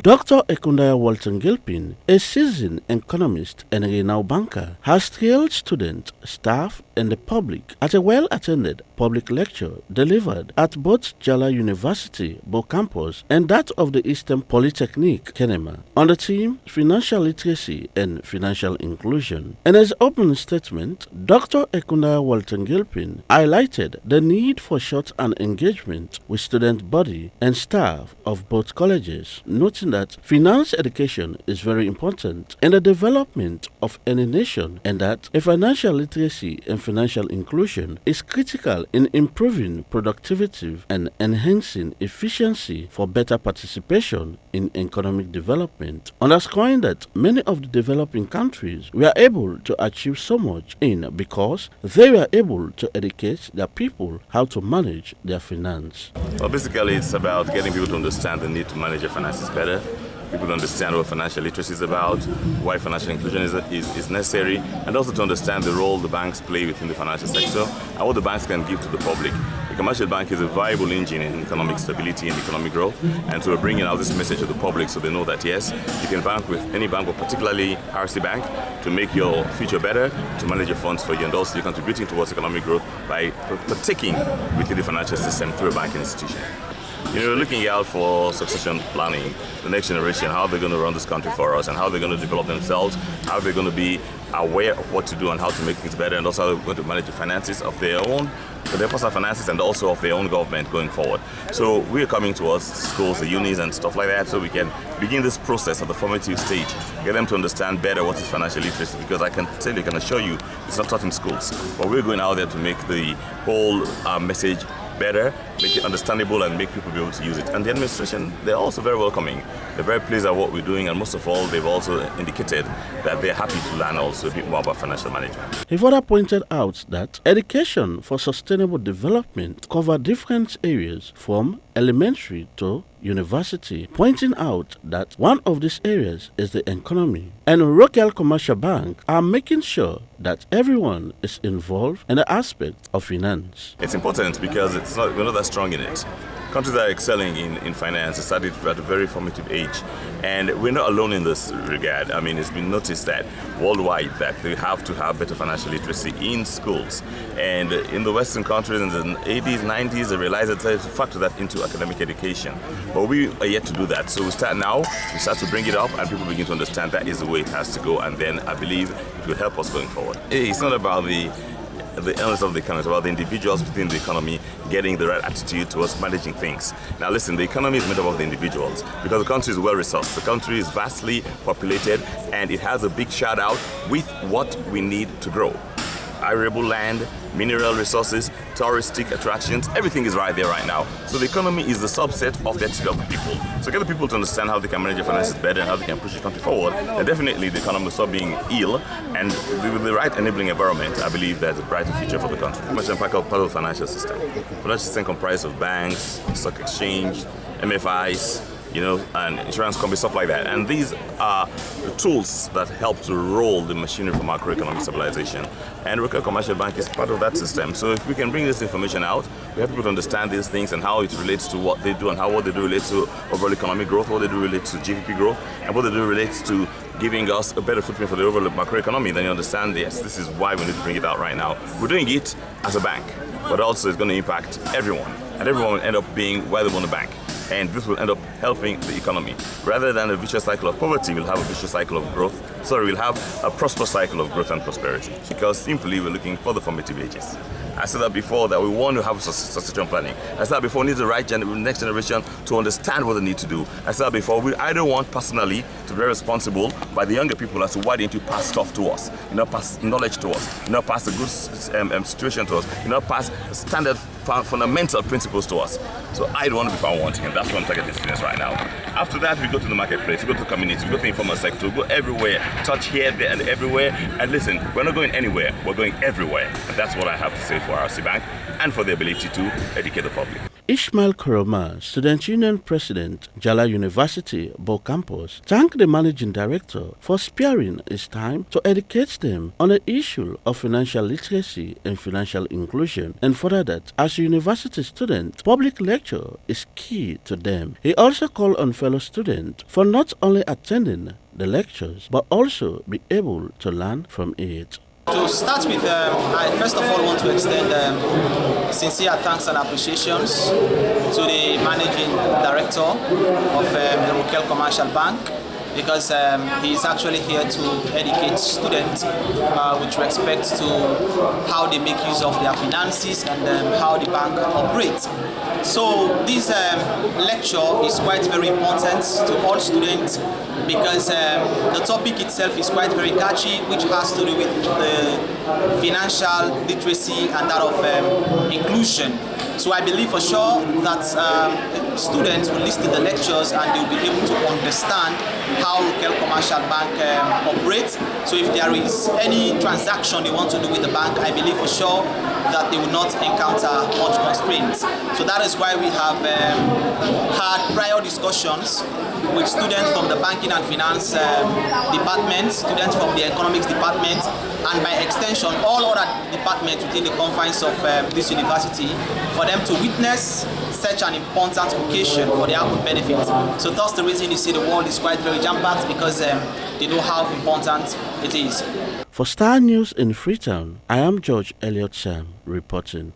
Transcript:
Dr. Ekundayo Walton Gilpin, a seasoned economist and a renowned banker, has thrilled students, staff, and the public at a well-attended public lecture delivered at both Njala University Bo campus and that of the Eastern Polytechnic Kenema on the theme Financial Literacy and Financial Inclusion. In his opening statement, Dr. Ekundayo Walton Gilpin highlighted the need for short-term engagement with student body and staff of both colleges, noting that finance education is very important in the development of any nation and that a financial literacy and financial inclusion is critical in improving productivity and enhancing efficiency for better participation in economic development, underscoring that many of the developing countries were able to achieve so much because they were able to educate their people how to manage their finance. Well, basically, it's about getting people to understand the need to manage their finances better. People to understand what financial literacy is about, why financial inclusion is necessary, and also to understand the role the banks play within the financial sector and what the banks can give to the public. The commercial bank is a viable engine in economic stability and economic growth, and so we're bringing out this message to the public so they know that yes, you can bank with any bank, but particularly RC Bank, to make your future better, to manage your funds for you, and also you're contributing towards economic growth by partaking within the financial system through a banking institution. We're looking out for succession planning, the next generation, how they're going to run this country for us and how they're going to develop themselves, how they're going to be aware of what to do and how to make things better, and also how they're going to manage the finances of their own, their personal finances, and also of their own government going forward. So we're coming towards schools, the unis and stuff like that, so we can begin this process at the formative stage, get them to understand better what is financial literacy, because I can assure you, it's not taught in schools, but we're going out there to make the whole message better, make it understandable, and make people be able to use it. And the administration, they're also very welcoming. They're very pleased at what we're doing, and most of all, they've also indicated that they're happy to learn also a bit more about financial management. He further pointed out that education for sustainable development covers different areas from elementary to university, pointing out that one of these areas is the economy. And local commercial banks are making sure that everyone is involved in the aspect of finance. It's important because we're not that strong in it. Countries that are excelling in finance started at a very formative age, and we're not alone in this regard. I mean, it's been noticed that worldwide that they have to have better financial literacy in schools, and in the Western countries in the 80s, 90s, they realized that they have to factor that into academic education. But we are yet to do that, so we start now. We start to bring it up, and people begin to understand that is the way it has to go, and then I believe it will help us going forward. It's not about the elements of the economy, it's about the individuals within the economy getting the right attitude towards managing things. Now listen, the economy is made up of the individuals because the country is well resourced, the country is vastly populated, and it has a big shout out with what we need to grow. Arable land, mineral resources, touristic attractions, everything is right there right now. So the economy is the subset of the attitude of the people. So get the people to understand how they can manage their finances better and how they can push the country forward. And definitely the economy will stop being ill, and with the right enabling environment, I believe there's a brighter future for the country. Much part of the financial system. The financial system comprises of banks, stock exchange, MFIs, and insurance companies, stuff like that. And these are the tools that help to roll the machinery for macroeconomic stabilization. And local commercial bank is part of that system. So if we can bring this information out, we have people to understand these things and how it relates to what they do and how what they do relates to overall economic growth, what they do relates to GDP growth, and what they do relates to giving us a better footprint for the overall macroeconomy, then you understand, yes, this is why we need to bring it out right now. We're doing it as a bank, but also it's going to impact everyone. And everyone will end up being where they want to bank. And this will end up helping the economy. Rather than a vicious cycle of poverty, we'll have a vicious cycle of growth. We'll have a prosperous cycle of growth and prosperity, because simply we're looking for the formative ages. I said that before, that we want to have succession planning. I said that before, we need the right next generation to understand what they need to do. I said that before, I don't want personally to be responsible by the younger people as to why didn't you pass stuff to us, pass knowledge to us, pass a good situation to us, pass standard fundamental principles to us. So I don't want to be found wanting, and that's what I'm targeting students right now. After that, we go to the marketplace, we go to the community, we go to the informal sector, we go everywhere, touch here, there, and everywhere. And listen, we're not going anywhere, we're going everywhere. And that's what I have to say for RC Bank and for the ability to educate the public. Ishmael Koroma, Student Union President, Njala University Bo campus, thanked the Managing Director for sparing his time to educate them on the issue of financial literacy and financial inclusion, and further that as a university student, public lecture is key to them. He also called on fellow students for not only attending the lectures but also be able to learn from it. To start with, I first of all want to extend sincere thanks and appreciations to the Managing Director of the Rokel Commercial Bank, because he is actually here to educate students with respect to how they make use of their finances and how the bank operates. So this lecture is quite very important to all students, because the topic itself is quite very catchy, which has to do with financial literacy and that of inclusion. So I believe for sure that students will listen to the lectures and they will be able to understand how Rokel Commercial Bank operates. So if there is any transaction they want to do with the bank, I believe for sure that they will not encounter much constraints. So that is why we have had prior discussions with students from the banking and finance department, students from the economics department, and by extension all other departments within the confines of this university, for them to witness such an important occasion for their own benefit. So that's the reason you see the world is quite very jam-packed, because they know how important it is. For Star News in Freetown, I am George Elliott Sam reporting.